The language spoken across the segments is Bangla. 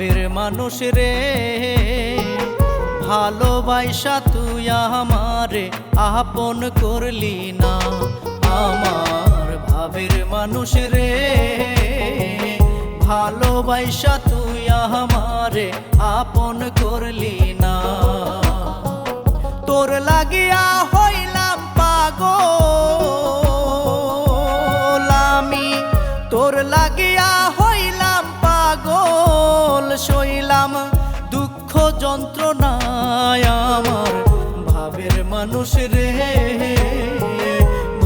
ভাবের মানুষ রে, ভালোবাসা তুই আমারে আপন করলি না। আমার ভাবের মানুষ রে, ভালোবাসা তুই আমারে আপন করলি না। তোর লাগিয়া হইলাম পাগল আমি, তোর লাগিয়া হইলাম পাগল, সইলাম দুঃখ যন্ত্রণায় আমার ভাবের মানুষ রে,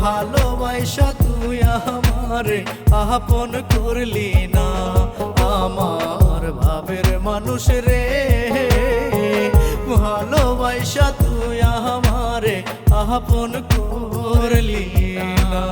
ভালোবাসা তুই আমারে আপন করলি না। আমার ভাবের মানুষ রে, ভালোবাসা তুই আমারে আপন করলি না।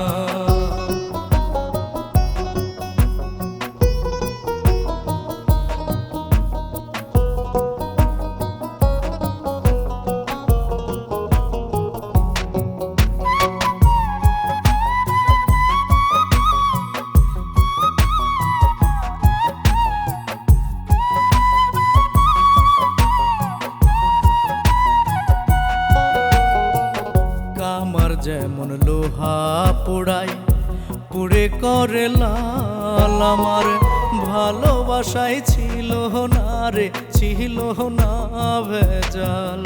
আমার যেমন লোহা পোড়াই পুড়ে করে লাল, আমার ভালোবাসাই ছিল না রে, ছিল না ভেজাল।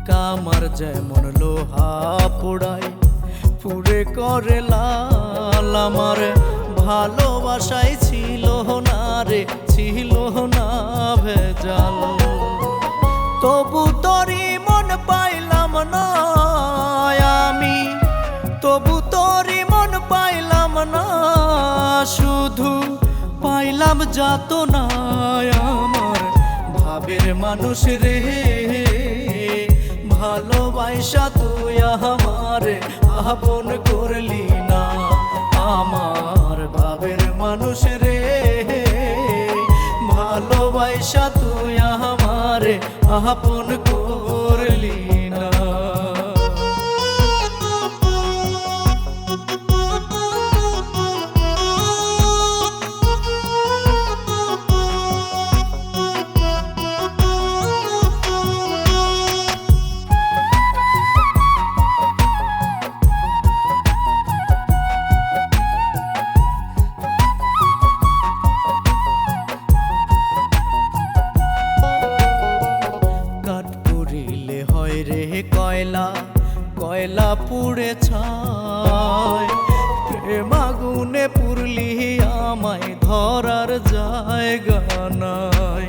কামার যেমন লোহা পোড়াই পুড়ে করে লাল, আমার ভালোবাসাই ছিল না রে, ছিল না ভেজাল। তবু তোরই মন পাইলাম না আমি, তবু তোরই মন পাইলাম না, শুধু পাইলাম যাতনা আমার ভাবের মানুষ রে, ভালোবাসা তুই আমারে আপন করলি না। আমার ভাবের মানুষ রে, ভালোবাসা তুই আমারে আপন করলি না। কয়লা কয়লা পুড়ে ছাই, প্রেম আগুনে পুরলি আমায় ধরার জায়গা নাই।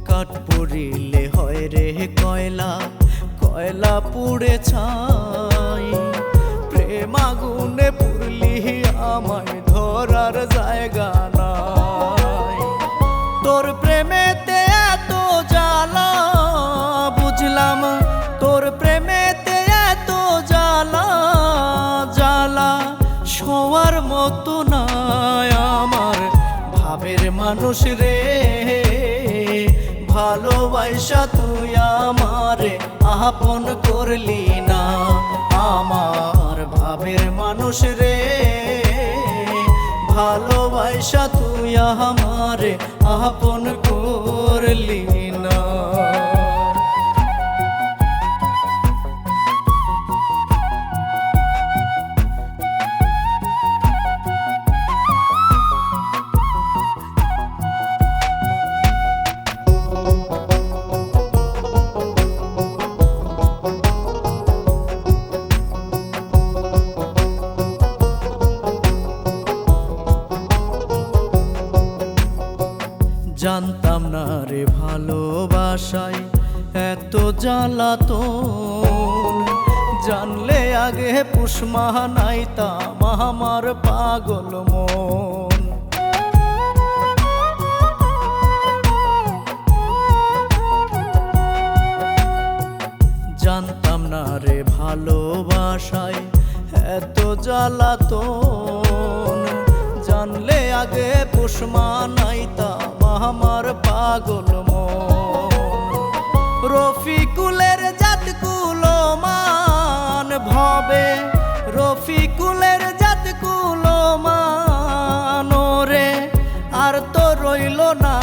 কাঠ পুড়িলে হয় রে কয়লা, কয়লা পুড়ে ছাই, প্রেম আগুনে পুরলি আমায় ধরার জায়গা নাই। তোর প্রেমেতে এত জ্বালা বুঝলাম, তোর প্রেমেতে এত জ্বালা, জ্বালা শোয়ার মতো নাই আমার ভাবের মানুষ রে, ভালোবাসা তুই আমারে আপন করলি না। আমার ভাবের মানুষ রে, ভালোবাসা তুই আমারে আপন করলি না। জানতাম না রে ভালোবাসায় এত জ্বালাতন, জানলে আগে পুষ্মা নাইতাম আমার পাগল মন। জানতাম না রে ভালোবাসায় এত জ্বালাতন, জানলে আগে পুষ্মা নাইতাম আমার পাগল মন। রফিকুলের জাত কুলমান ভবে, রফিকুলের জাত কুলমান রে, আর তো রইল না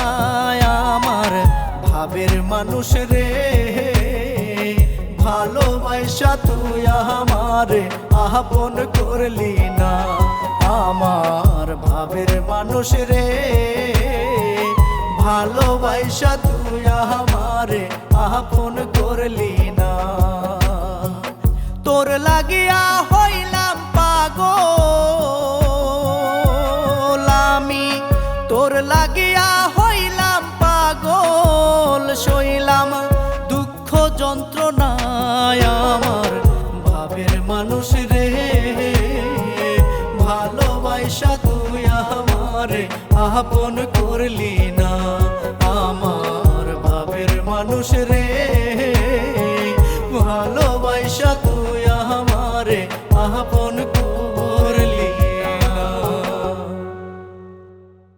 আমার ভাবের মানুষ রে। ভালোবাসা তুই আমারে আপন করলি না, আমার ভাবের মানুষ রে। ভালোবাসা তুই আমারে আপন করলি না। তোর লাগিয়া হইলাম পাগল আমি, তোর লাগিয়া হইলাম পাগল, সইলাম দুঃখ যন্ত্রণায় আমার ভাবের মানুষ রে। ভালোবাসা তুই আমারে আপন করলি না, আমার ভাবের মানুষ রে।